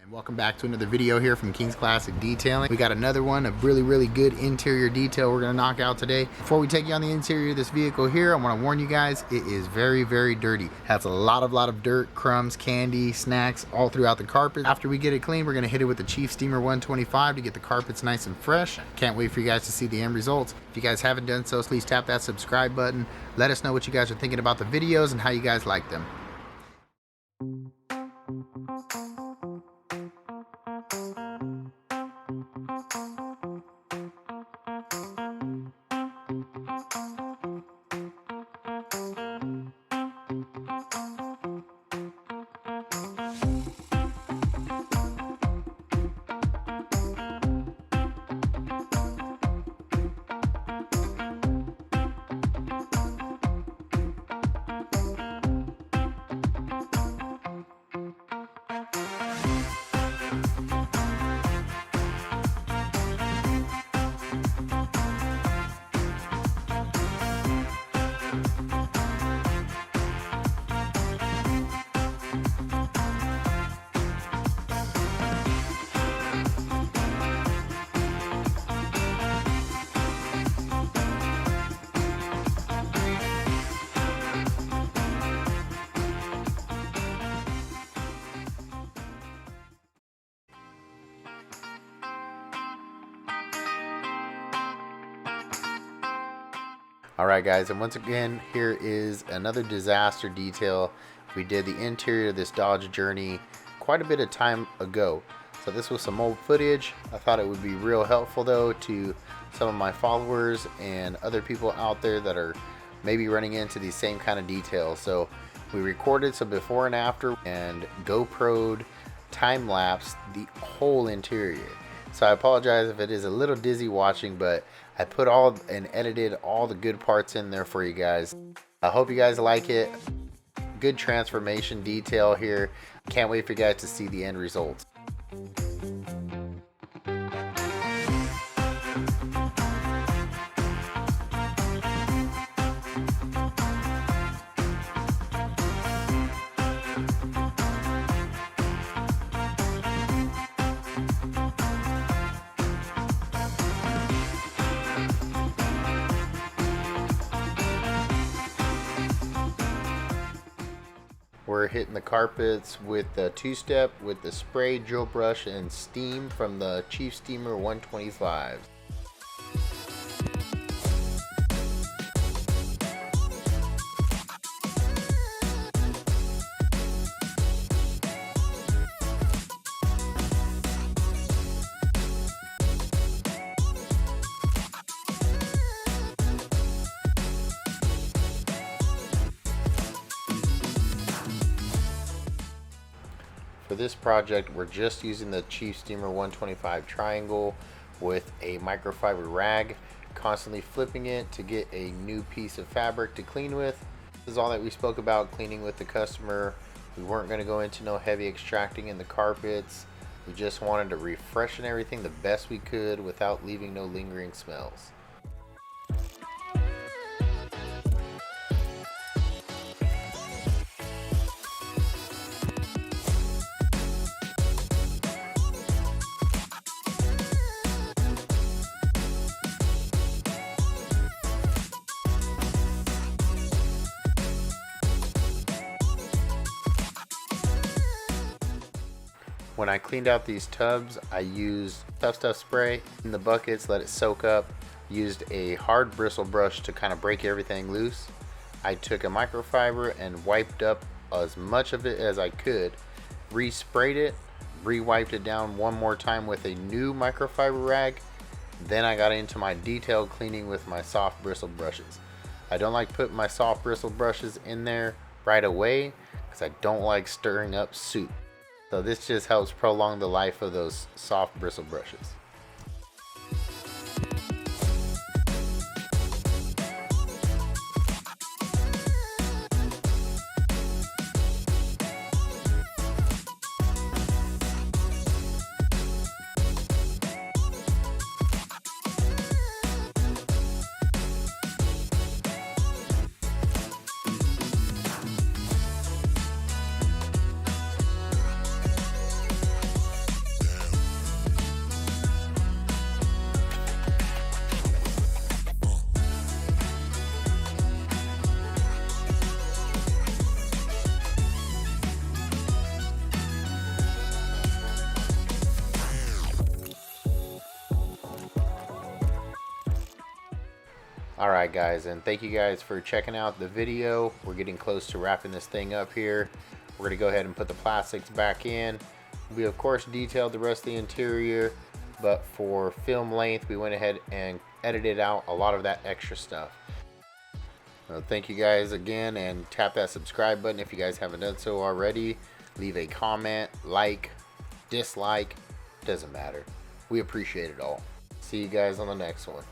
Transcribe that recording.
And welcome back to another video here from King's Classic Detailing. We got another one, a really good interior detail we're gonna knock out today. Before we take you on the interior of this vehicle here, I wanna warn you guys, it is very dirty. Has a lot of dirt, crumbs, candy, snacks, all throughout the carpet. After we get it clean, we're gonna hit it with the Chief Steamer 125 to get the carpets nice and fresh. Can't wait for you guys to see the end results. If you guys haven't done so, please tap that subscribe button. Let us know what you guys are thinking about the videos and how you guys like them. Alright guys, and once again, here is another disaster detail. We did the interior of this Dodge Journey quite a bit of time ago. So this was some old footage. I thought it would be real helpful though to some of my followers and other people out there that are maybe running into these same kind of details. So we recorded some before and after and GoPro'd time-lapsed the whole interior. So I apologize if it is a little dizzy watching, but I put all and edited all the good parts in there for you guys. I hope you guys like it. Good transformation detail here. Can't wait for you guys to see the end results. We're hitting the carpets with the two-step with the spray, drill brush, and steam from the Chief Steamer 125. For this project, we're just using the Chief Steamer 125 triangle with a microfiber rag, constantly flipping it to get a new piece of fabric to clean with. This is all that we spoke about cleaning with the customer. We weren't going to go into no heavy extracting in the carpets. We just wanted to refreshen everything the best we could without leaving no lingering smells. When I cleaned out these tubs, I used Tough Stuff spray in the buckets, let it soak up, used a hard bristle brush to kind of break everything loose. I took a microfiber and wiped up as much of it as I could, resprayed it, re-wiped it down one more time with a new microfiber rag. Then I got into my detailed cleaning with my soft bristle brushes. I don't like putting my soft bristle brushes in there right away because I don't like stirring up soup. So this just helps prolong the life of those soft bristle brushes. Alright guys, and thank you guys for checking out the video. We're getting close to wrapping this thing up here. We're going to go ahead and put the plastics back in. We of course detailed the rest of the interior, but for film length we went ahead and edited out a lot of that extra stuff. Thank you guys again, and tap that subscribe button if you guys haven't done so already. Leave a comment, like, dislike, doesn't matter. We appreciate it all. See you guys on the next one.